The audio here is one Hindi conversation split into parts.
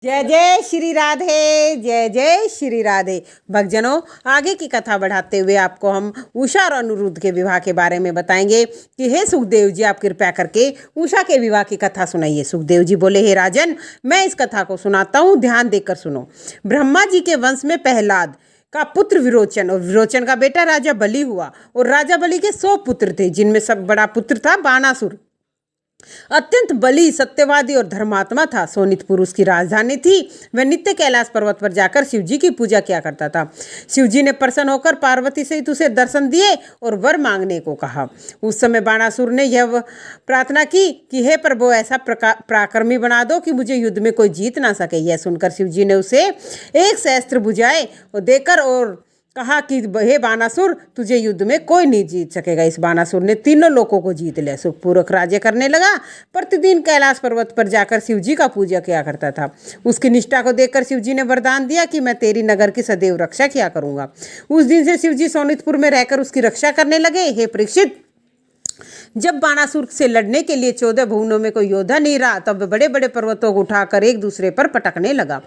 जय जय श्री राधे, जय जय श्री राधे। भक्तजनों, आगे की कथा बढ़ाते हुए आपको हम उषा और अनिरुद्ध के विवाह के बारे में बताएंगे कि हे सुखदेव जी, आप कृपया करके उषा के विवाह की कथा सुनाइए। सुखदेव जी बोले, हे राजन, मैं इस कथा को सुनाता हूँ, ध्यान देकर सुनो। ब्रह्मा जी के वंश में प्रहलाद का पुत्र विरोचन और विरोचन का बेटा राजा बलि हुआ। और राजा बलि के 100 पुत्र थे, जिनमें सब बड़ा पुत्र था बानासुर। अत्यंत बली, सत्यवादी और धर्मात्मा था। सोनितपुर उसकी राजधानी थी। वह नित्य कैलाश पर्वत पर जाकर शिव जी की पूजा किया करता था। शिव जी ने प्रसन्न होकर पार्वती सहित उसे दर्शन दिए और वर मांगने को कहा। उस समय बाणासुर ने यह प्रार्थना की कि हे प्रभु, ऐसा पराक्रमी बना दो कि मुझे युद्ध में कोई जीत ना सके। यह सुनकर शिव जी ने उसे एक सहस्त्र भुजाएं देकर और कहा कि हे बानासुर, तुझे युद्ध में कोई नहीं जीत सकेगा। इस बानासुर ने तीनों लोकों को जीत लिया। सुखपूर्वक राज्य करने लगा। प्रतिदिन कैलाश पर्वत पर जाकर शिव जी का पूजा किया करता था। उसकी निष्ठा को देखकर शिव जी ने वरदान दिया कि मैं तेरी नगर की सदैव रक्षा किया करूंगा। उस दिन से शिव जी सोनितपुर में रहकर उसकी रक्षा करने लगे। हे परीक्षित, जब बाणासुर से लड़ने के लिए 14 भुवनों में कोई योद्धा नहीं रहा, तब बड़े बड़े पर्वतों को उठाकर एक दूसरे पर पटकने लगा।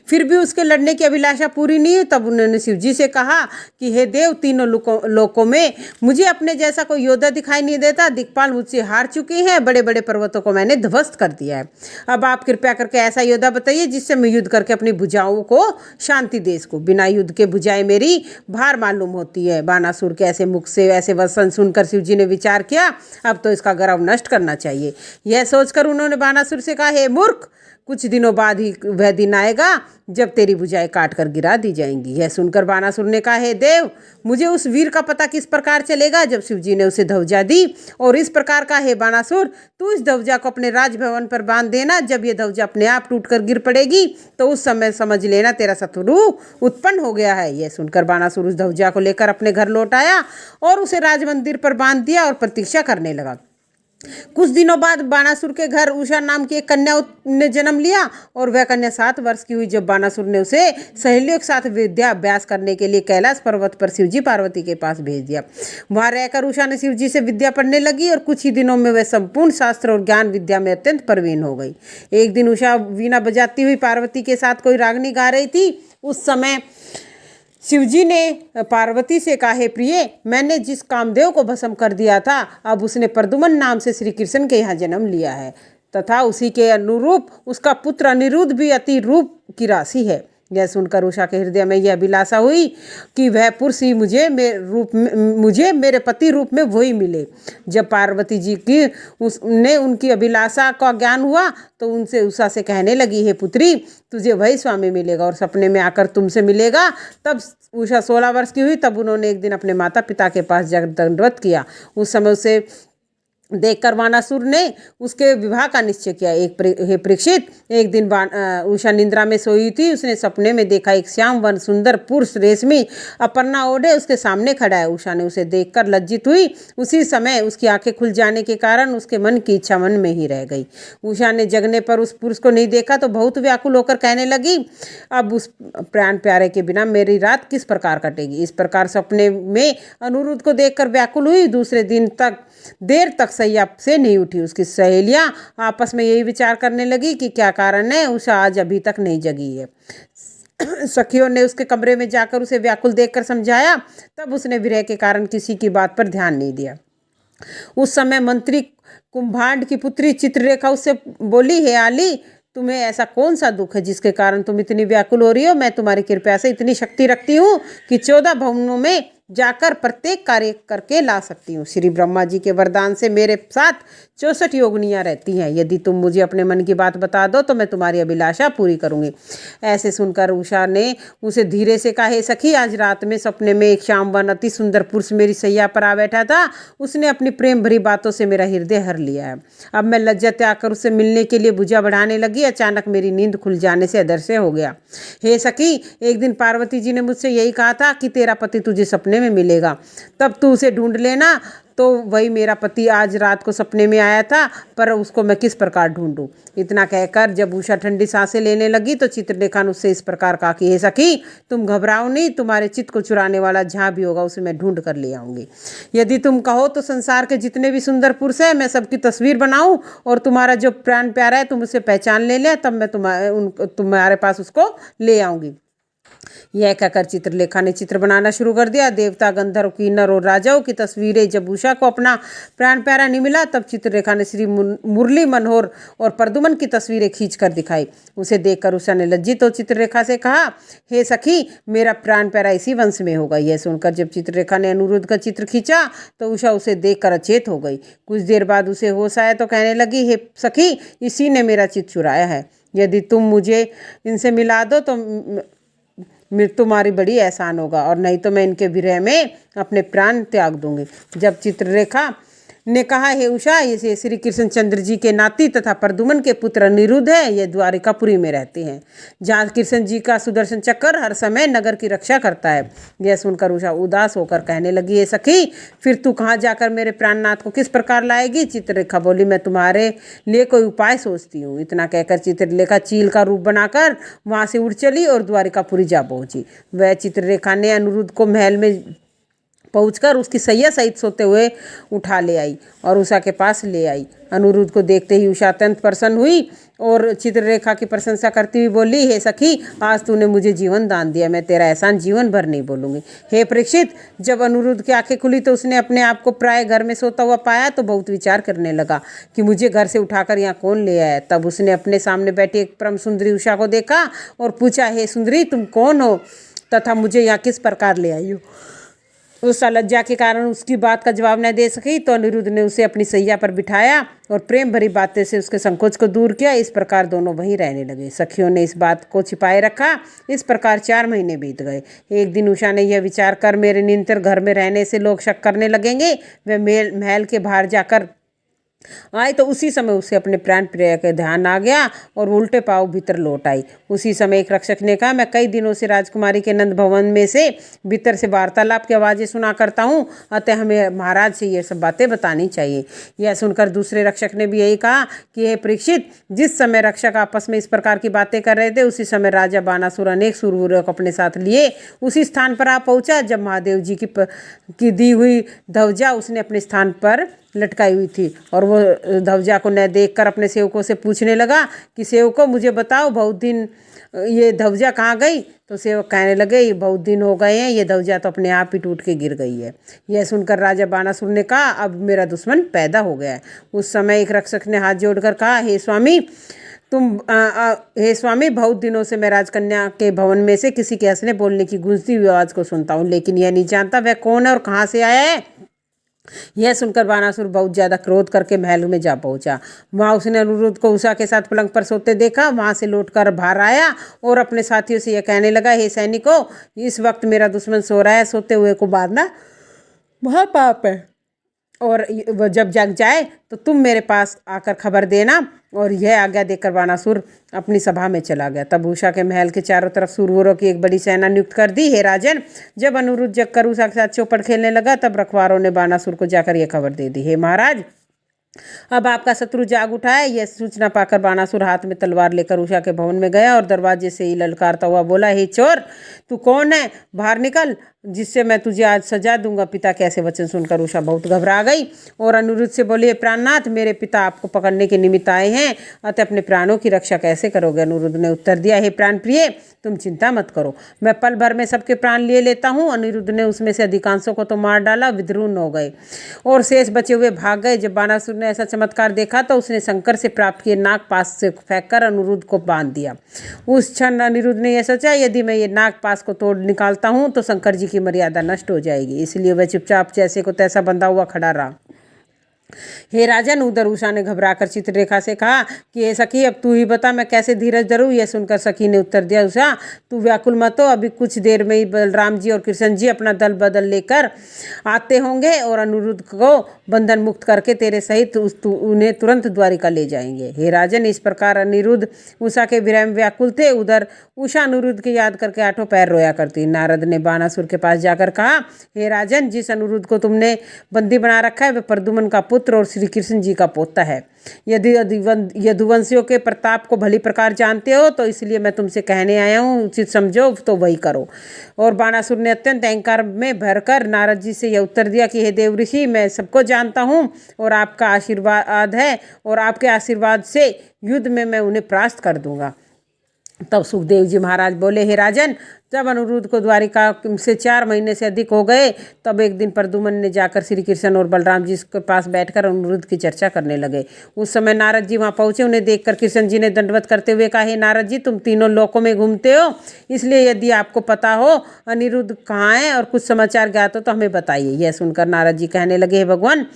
फिर भी उसके लड़ने की अभिलाषा पूरी नहीं हुई। तब उन्होंने शिव जी से कहा कि हे देव, तीनों लोकों में मुझे अपने जैसा कोई योद्धा दिखाई नहीं देता। दिक्पाल मुझसे हार चुके हैं। बड़े बड़े पर्वतों को मैंने ध्वस्त कर दिया है। अब आप कृपया करके ऐसा योद्धा बताइए जिससे मैं युद्ध करके अपनी भुजाओं को शांति दे सकूं। बिना युद्ध के भुजाएं मेरी भार मालूम होती है। बानासुर के ऐसे मुख से ऐसे वचन सुनकर शिव जी ने विचार किया, अब तो इसका गर्व नष्ट करना चाहिए। यह सोचकर उन्होंने बानासुर से कहा, हे मूर्ख, कुछ दिनों बाद ही वह दिन आएगा जब तेरी भुजाएं काट कर गिरा दी जाएंगी। यह सुनकर बानासुर ने कहा, हे देव, मुझे उस वीर का पता किस प्रकार चलेगा। जब शिव जी ने उसे ध्वजा दी और इस प्रकार कहा, हे बानासुर, तू इस ध्वजा को अपने राजभवन पर बांध देना। जब यह ध्वजा अपने आप टूट कर गिर पड़ेगी तो उस समय समझ लेना तेरा शत्रु उत्पन्न हो गया है। यह सुनकर बानासुर उस ध्वजा को लेकर अपने घर लौट आया और उसे राजमंदिर पर बांध दिया और प्रतीक्षा करने लगा। कुछ दिनों बाद बानासुर के घर उषा नाम की एक कन्या ने जन्म लिया और वह कन्या 7 वर्ष की हुई जब बानासुर ने उसे सहेलियों के साथ विद्या अभ्यास करने के लिए कैलाश पर्वत पर शिवजी पार्वती के पास भेज दिया। वहां रहकर उषा ने शिवजी से विद्या पढ़ने लगी और कुछ ही दिनों में वह संपूर्ण शास्त्र और ज्ञान विद्या में अत्यंत प्रवीण हो गई। एक दिन उषा वीणा बजाती हुई पार्वती के साथ कोई रागनी गा रही थी। उस समय शिवजी ने पार्वती से कहा, हे प्रिय, मैंने जिस कामदेव को भस्म कर दिया था, अब उसने प्रद्युम्न नाम से श्री कृष्ण के यहाँ जन्म लिया है तथा उसी के अनुरूप उसका पुत्र अनिरुद्ध भी अति रूप की राशि है। यह सुनकर उषा के हृदय में यह अभिलाषा हुई कि वह पुरुष ही मुझे मेरे पति रूप में वही मिले। जब पार्वती जी की ने उनकी अभिलाषा का ज्ञान हुआ तो उनसे उषा से कहने लगी, हे पुत्री, तुझे वही स्वामी मिलेगा और सपने में आकर तुमसे मिलेगा। तब उषा 16 वर्ष की हुई। तब उन्होंने एक दिन अपने माता पिता के पास जाकर दंडवत किया। उस समय उसे देखकर बानासुर ने उसके विवाह का निश्चय किया। हे परीक्षित, एक दिन उषा निंद्रा में सोई थी। उसने सपने में देखा एक श्याम वन सुंदर पुरुष रेशमी अपर्णा ओढ़े उसके सामने खड़ा है। उषा ने उसे देखकर लज्जित हुई। उसी समय उसकी आंखें खुल जाने के कारण उसके मन की इच्छा मन में ही रह गई। उषा ने जगने पर उस पुरुष को नहीं देखा तो बहुत व्याकुल होकर कहने लगी, अब उस प्राण प्यारे के बिना मेरी रात किस प्रकार कटेगी। इस प्रकार सपने में अनिरुद्ध को देखकर व्याकुल हुई। दूसरे दिन तक देर तक सैया से नहीं उठी। उसकी सहेलियां आपस में यही विचार करने लगी कि क्या कारण है उषा आज अभी तक नहीं जगी है। सखियों ने उसके कमरे में जाकर उसे व्याकुल देखकर समझाया। तब उसने विरह के कारण किसी की बात पर ध्यान नहीं दिया। उस समय मंत्री कुंभांड की पुत्री चित्ररेखा उससे बोली, हे आली, तुम्हें ऐसा कौन सा दुख है जिसके कारण तुम इतनी व्याकुल हो रही हो। मैं तुम्हारी कृपा से इतनी शक्ति रखती हूँ कि 14 भवनों में जाकर प्रत्येक कार्य करके ला सकती हूँ। श्री ब्रह्मा जी के वरदान से मेरे साथ 64 योगिनियाँ रहती हैं। यदि तुम मुझे अपने मन की बात बता दो तो मैं तुम्हारी अभिलाषा पूरी करूँगी। ऐसे सुनकर उषा ने उसे धीरे से कहा, हे सखी, आज रात में सपने में एक श्यामवन अति सुंदर पुरुष मेरी सैया पर आ बैठा था। उसने अपनी प्रेम भरी बातों से मेरा हृदय हर लिया है। अब मैं लज्जा त्याग कर उससे मिलने के लिए भुजा बढ़ाने लगी। अचानक मेरी नींद खुल जाने से अदृश्य हो गया। हे सखी, एक दिन पार्वती जी ने मुझसे यही कहा था कि तेरा पति तुझे सपने में मिलेगा, तब तू उसे ढूंढ लेना। तो वही मेरा पति आज रात को सपने में आया था, पर उसको मैं किस प्रकार ढूंढूं। इतना कहकर जब उषा ठंडी सांसें लेने लगी तो चित्रलेखा ने उससे इस प्रकार कहा कि हे सखी, तुम घबराओ नहीं, तुम्हारे चित्त को चुराने वाला जहाँ भी होगा उसे मैं ढूंढ कर ले आऊंगी। यदि तुम कहो तो संसार के जितने भी सुंदर पुरुष हैं मैं सबकी तस्वीर बनाऊं, और तुम्हारा जो प्राण प्यारा है तुम उसे पहचान ले, तब मैं तुम्हारे पास उसको ले आऊंगी। यह कहकर चित्रलेखा ने चित्र बनाना शुरू कर दिया। देवता, गंधर्व, किन्नर और राजाओं की तस्वीरें जब उषा को अपना प्राण प्यारा नहीं मिला, तब चित्रलेखा ने श्री मुरली मनोहर और प्रद्युमन की तस्वीरें खींच कर दिखाई। उसे देखकर उषा ने लज्जित हो चित्रलेखा से कहा, हे सखी, मेरा प्राण प्यारा इसी वंश में होगा। यह सुनकर जब चित्रलेखा ने अनिरुद्ध का चित्र खींचा तो उषा उसे देखकर अचेत हो गई। कुछ देर बाद उसे होश आया तो कहने लगी, हे सखी, इसी ने मेरा चित्र चुराया है। यदि तुम मुझे इनसे मिला दो तो तुम्हारी बड़ी एहसान होगा, और नहीं तो मैं इनके विरह में अपने प्राण त्याग दूंगी। जब चित्रलेखा ने कहा, हे उषा, ये श्री कृष्णचंद्र जी के नाती तथा प्रद्युमन के पुत्र अनिरुद्ध है। ये द्वारिकापुरी में रहते हैं, जहाँ कृष्ण जी का सुदर्शन चक्र हर समय नगर की रक्षा करता है। यह सुनकर उषा उदास होकर कहने लगी, हे सखी, फिर तू कहाँ जाकर मेरे प्राणनाथ को किस प्रकार लाएगी। चित्रलेखा बोली, मैं तुम्हारे लिए कोई उपाय सोचती हूँ। इतना कहकर चित्रलेखा चील का रूप बनाकर वहाँ से उड़ चली और द्वारिकापुरी जा पहुँची। वह चित्रलेखा ने अनिरुद्ध को महल में पहुंचकर उसकी सैया सहित सोते हुए उठा ले आई और उषा के पास ले आई। अनिरुद्ध को देखते ही उषा अत्यंत प्रसन्न हुई और चित्रलेखा की प्रशंसा करती हुई बोली, हे सखी, आज तूने मुझे जीवन दान दिया, मैं तेरा एहसान जीवन भर नहीं भूलूंगी। हे परीक्षित, जब अनिरुद्ध की आंखें खुली तो उसने अपने आप को प्राय घर में सोता हुआ पाया तो बहुत विचार करने लगा कि मुझे घर से उठाकर यहाँ कौन ले आया। तब उसने अपने सामने बैठी एक परम सुंदरी उषा को देखा और पूछा, हे सुंदरी, तुम कौन हो तथा मुझे यहाँ किस प्रकार ले आई हो। उषा लज्जा के कारण उसकी बात का जवाब न दे सकी तो अनिरुद्ध ने उसे अपनी सैया पर बिठाया और प्रेम भरी बातें से उसके संकोच को दूर किया। इस प्रकार दोनों वहीं रहने लगे। सखियों ने इस बात को छिपाए रखा। इस प्रकार 4 महीने बीत गए। एक दिन उषा ने यह विचार कर मेरे निरंतर घर में रहने से लोग शक करने लगेंगे, वह महल के बाहर जाकर आए तो उसी समय उसे अपने प्राण प्रिय का ध्यान आ गया और वो उल्टे पांव भीतर लौट आई। उसी समय एक रक्षक ने कहा, मैं कई दिनों से राजकुमारी के नंद भवन में से भीतर से वार्तालाप की आवाज़ें सुना करता हूँ, अतः हमें महाराज से ये सब बातें बतानी चाहिए। यह सुनकर दूसरे रक्षक ने भी यही कहा कि हे परीक्षित, जिस समय रक्षक आपस में इस प्रकार की बातें कर रहे थे उसी समय राजा बानासुर अनेक शूरवीरों को अपने साथ लिए उसी स्थान पर आ पहुँचा जब महादेव जी की दी हुई ध्वजा उसने अपने स्थान पर लटकाई हुई थी। और वो ध्वजा को न देखकर अपने सेवकों से पूछने लगा कि सेवकों, मुझे बताओ, बहुत दिन ये ध्वजा कहाँ गई। तो सेवक कहने लगे, ये बहुत दिन हो गए हैं, ये ध्वजा तो अपने आप ही टूट के गिर गई है। यह सुनकर राजा बानासुर ने कहा, अब मेरा दुश्मन पैदा हो गया है। उस समय एक रक्षक ने हाथ जोड़कर कहा, हे स्वामी, बहुत दिनों से मैं राजकन्या के भवन में से किसी के हंसने बोलने की गूंजती हुई आवाज़ को सुनता हूँ, लेकिन यह नहीं जानता वह कौन है और कहाँ से आया है। यह सुनकर बानासुर बहुत ज्यादा क्रोध करके महल में जा पहुंचा। वहां उसने अनिरुद्ध को उषा के साथ पलंग पर सोते देखा। वहां से लौटकर बाहर आया और अपने साथियों से यह कहने लगा, हे सैनिकों, इस वक्त मेरा दुश्मन सो रहा है, सोते हुए को मारना महापाप है, और वह जब जग जाए तो तुम मेरे पास आकर खबर देना। और यह आज्ञा देकर बानासुर अपनी सभा में चला गया। तब उषा के महल के चारों तरफ शूरवीरों की एक बड़ी सेना नियुक्त कर दी। हे राजन, जब अनिरुद्ध जगकर उषा के साथ चौपड़ खेलने लगा तब रखवारों ने बानासुर को जाकर यह खबर दे दी, हे महाराज, अब आपका शत्रु जाग उठा है। यह सूचना पाकर बानासुर हाथ में तलवार लेकर उषा के भवन में गया और दरवाजे से ही ललकारता हुआ बोला, हे चोर, तू कौन है, बाहर निकल, जिससे मैं तुझे आज सजा दूंगा। पिता के ऐसे वचन सुनकर उषा बहुत घबरा गई और अनिरुद्ध से बोली, प्राणनाथ, मेरे पिता आपको पकड़ने के निमित्त आए हैं, अतः अपने प्राणों की रक्षा कैसे करोगे। अनिरुद्ध ने उत्तर दिया, हे प्राण प्रिय, तुम चिंता मत करो, मैं पल भर में सबके प्राण ले लेता हूँ। अनिरुद्ध ने उसमें से अधिकांशों को तो मार डाला, विद्रुन हो गए और शेष बचे हुए भाग गए। जब बानासुर ने ऐसा चमत्कार देखा तो उसने शंकर से प्राप्त किए नाग पास से फेंककर अनिरुद्ध को बांध दिया। उस क्षण अनिरुद्ध ने यह सोचा, यदि मैं ये नाग पास को तोड़ निकालता हूँ तो शंकर जी की मर्यादा नष्ट हो जाएगी, इसलिए वह चुपचाप जैसे को तैसा बंधा हुआ खड़ा रहा। हे राजन, उधर उषा ने घबराकर चित्ररेखा से कहा कि हे सखी, अब तू ही बता मैं कैसे धीरज धरूं। यह सुनकर सखी ने उत्तर दिया, उषा तू व्याकुल मत हो, अभी कुछ देर में ही बलराम जी और कृष्ण जी अपना दल बदल लेकर आते होंगे और अनिरुद्ध को बंधन मुक्त करके तेरे सहित उन्हें तुरंत द्वारिका ले जाएंगे। हे राजन, इस प्रकार अनिरुद्ध उषा के विरह में व्याकुल थे। उधर उषा अनिरुद्ध की याद करके आठों पैर रोया करती। नारद ने बानासुर के पास जाकर कहा, हे राजन, जिस अनिरुद्ध को तुमने बंदी बना रखा है वह प्रद्युम्न का पुत्र और श्री कृष्ण जी का पोता है। यदि यदुवंशियों के प्रताप को भली प्रकार जानते हो तो इसलिए मैं तुमसे कहने आया हूँ, उचित समझो तो वही करो। और बानासुर ने अत्यंत अहंकार में भरकर नारद जी से यह उत्तर दिया कि हे देव ऋषि, मैं सबको जानता हूँ और आपका आशीर्वाद है और आपके आशीर्वाद से युद्ध में मैं उन्हें परास्त कर दूंगा। तब सुखदेव जी महाराज बोले, हे राजन, जब अनिरुद्ध को द्वारिका से 4 महीने से अधिक हो गए तब एक दिन प्रद्युम्न ने जाकर श्री कृष्ण और बलराम जी के पास बैठकर अनिरुद्ध की चर्चा करने लगे। उस समय नारद जी वहाँ पहुँचे। उन्हें देखकर कृष्ण जी ने दंडवत करते हुए कहा, हे नारद जी, तुम तीनों लोकों में घूमते हो, इसलिए यदि आपको पता हो अनिरुद्ध कहाँ है और कुछ समाचार ज्ञात हो तो हमें बताइए। यह सुनकर नारद जी कहने लगे, हे भगवान,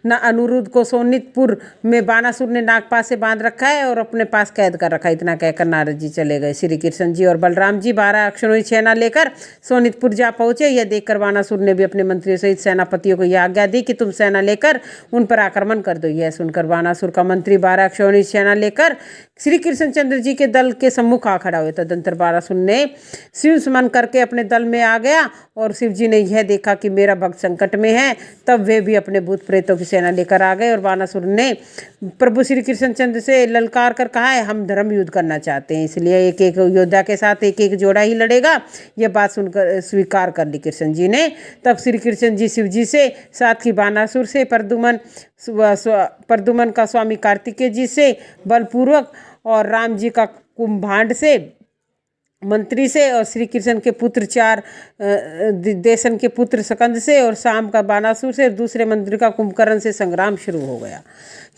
न अनिरुद्ध को सोनितपुर में बानासुर ने नागपाश से बांध रखा है और अपने पास कैद कर रखा है। इतना कहकर नारद जी चले गए। श्री कृष्ण जी और बलराम जी 12 अक्षौहिणी सेना लेकर सोनितपुर जा पहुंचे। यह देखकर बानासुर ने भी अपने मंत्रियों सहित सेनापतियों को यह आज्ञा दी कि तुम सेना लेकर उन पर आक्रमण कर दो। यह सुनकर बानासुर का मंत्री 12 अक्षौहिणी सेना लेकर श्री कृष्णचंद्र जी के दल के सम्मुख आ खड़ा हुए। तदंतर बानासुर ने शिव स्मरण करके अपने दल में आ गया और शिव जी ने यह देखा कि मेरा भक्त संकट में है, तब वे भी अपने भूत प्रेतों की सेना लेकर आ गए। और बानासुर ने प्रभु श्री कृष्णचंद्र से ललकार कर कहा है, हम धर्म युद्ध करना चाहते हैं, इसलिए एक एक योद्धा के साथ एक एक जोड़ा ही लड़ेगा। यह बात सुनकर स्वीकार कर ली कृष्ण जी ने। तब श्री कृष्ण जी शिव जी से, साथ ही बानासुर से, प्रद्युम्न का स्वामी कार्तिकेय जी से बलपूर्वक और राम जी का कुंभांड से मंत्री से और श्री कृष्ण के पुत्र 4 देशन के पुत्र सकंद से और शाम का बानासुर से और दूसरे मंत्री का कुंभकर्ण से संग्राम शुरू हो गया।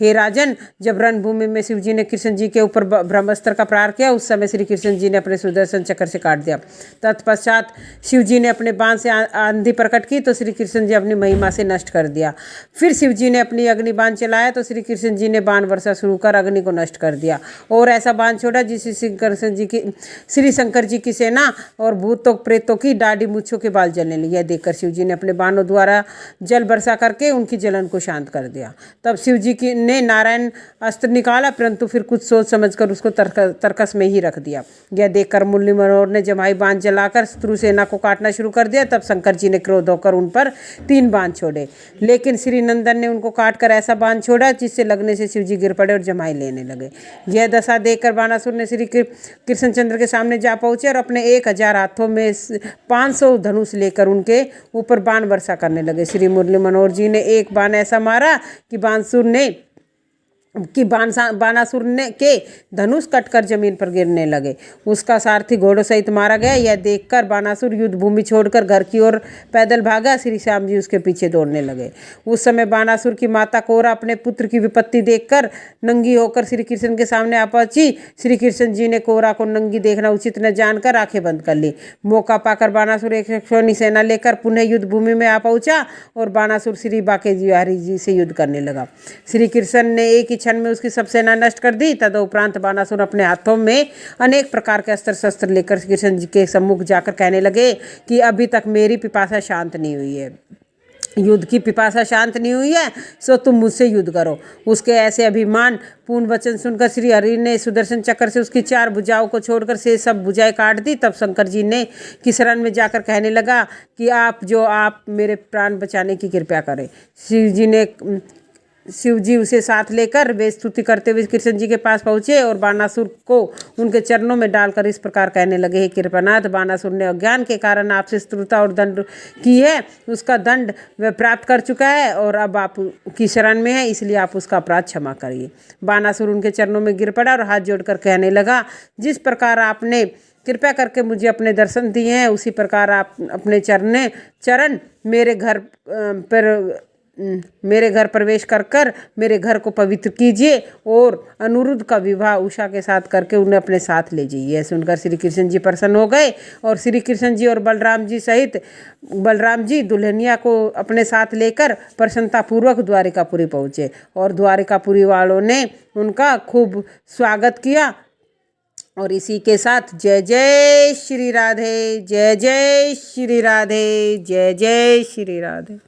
हे राजन, जब रणभूमि में शिव जी ने कृष्ण जी के ऊपर ब्रह्मास्त्र का प्रहार किया उस समय श्री कृष्ण जी ने अपने सुदर्शन चक्र से काट दिया। तत्पश्चात शिव जी ने अपने बाण से आंधी प्रकट की तो श्री कृष्ण जी अपनी महिमा से नष्ट कर दिया। फिर शिव जी ने अपनी अग्नि बाण चलाया तो श्री कृष्ण जी ने बाण वर्षा शुरू कर अग्नि को नष्ट कर दिया और ऐसा बाण छोड़ा जिससे श्री शंकर जी की सेना और भूतों प्रेतों की दाढ़ी मूंछों के बाल जलने लगे। यह देखकर शिव जी ने अपने बाणों द्वारा जल वर्षा करके उनकी जलन को शांत कर दिया। तब शिव जी ने नारायण अस्त्र निकाला, परंतु फिर कुछ सोच समझकर उसको तरकस में ही रख दिया। यह देखकर मुरली मनोहर ने जमाई बाण जलाकर शत्रु सेना को काटना शुरू कर दिया। तब शंकर जी ने क्रोध होकर उन पर 3 बाण छोड़े, लेकिन श्री नंदन ने उनको काटकर ऐसा बाण छोड़ा जिससे लगने से शिव जी गिर पड़े और जमाई लेने लगे। यह दशा देखकर बानासुर ने श्री कृष्णचंद्र के सामने जा पहुंचे और अपने 1000 हाथों में 500 धनुष लेकर उनके ऊपर बाण वर्षा करने लगे। श्री मुरली मनोहर जी ने एक बाण ऐसा मारा कि बानासुर ने के धनुष कटकर जमीन पर गिरने लगे। उसका सारथी घोड़ों सहित मारा गया। यह देखकर बानासुर युद्ध भूमि छोड़कर घर की ओर पैदल भागा। श्री श्याम जी उसके पीछे दौड़ने लगे। उस समय बानासुर की माता कोरा अपने पुत्र की विपत्ति देखकर नंगी होकर श्री कृष्ण के सामने आ पहुंची। श्री कृष्ण जी ने कोरा को नंगी देखना उचित न जानकर आंखें बंद कर ली। मौका पाकर बानासुर एक अक्षौहिणी सेना लेकर पुनः युद्ध भूमि में आ पहुंचा और बानासुर श्री बांके बिहारी जी से युद्ध करने लगा। श्री कृष्ण ने एक क्षण में उसकी सब सेना नष्ट कर दी। तदुपरांत बानासुर अपने हाथों में अनेक प्रकार के अस्त्र शस्त्र लेकर कृष्ण जी के सम्मुख जाकर कहने लगे कि अभी तक मेरी पिपासा शांत नहीं हुई है, युद्ध की पिपासा शांत नहीं हुई है, सो तुम मुझसे युद्ध करो। उसके ऐसे अभिमान पूर्ण वचन सुनकर श्री हरि ने सुदर्शन चक्र से उसकी 4 भुजाओं को छोड़कर से सब भुजाएं काट दी। तब शंकर जी ने की शरण में जाकर कहने लगा कि आप मेरे प्राण बचाने की कृपा करें। शिव जी उसे साथ लेकर वे स्तुति करते हुए कृष्ण जी के पास पहुंचे और बानासुर को उनके चरणों में डालकर इस प्रकार कहने लगे, हे कृपानाथ, बानासुर ने अज्ञान के कारण आपसे स्तुता और दंड की है, उसका दंड वह प्राप्त कर चुका है और अब आप की शरण में है, इसलिए आप उसका अपराध क्षमा करिए। बानासुर उनके चरणों में गिर पड़ा और हाथ जोड़कर कहने लगा, जिस प्रकार आपने कृपया करके मुझे अपने दर्शन दिए हैं उसी प्रकार आप अपने चरण मेरे घर पर मेरे घर प्रवेश कर कर मेरे घर को पवित्र कीजिए और अनिरुद्ध का विवाह उषा के साथ करके उन्हें अपने साथ ले जाइए। सुनकर श्री कृष्ण जी प्रसन्न हो गए और श्री कृष्ण जी और बलराम जी सहित बलराम जी दुल्हनिया को अपने साथ लेकर प्रसन्नतापूर्वक द्वारिकापुरी पहुँचे और द्वारिकापुरी वालों ने उनका खूब स्वागत किया। और इसी के साथ जय जय श्री राधे, जय जय श्री राधे, जय जय श्री राधे।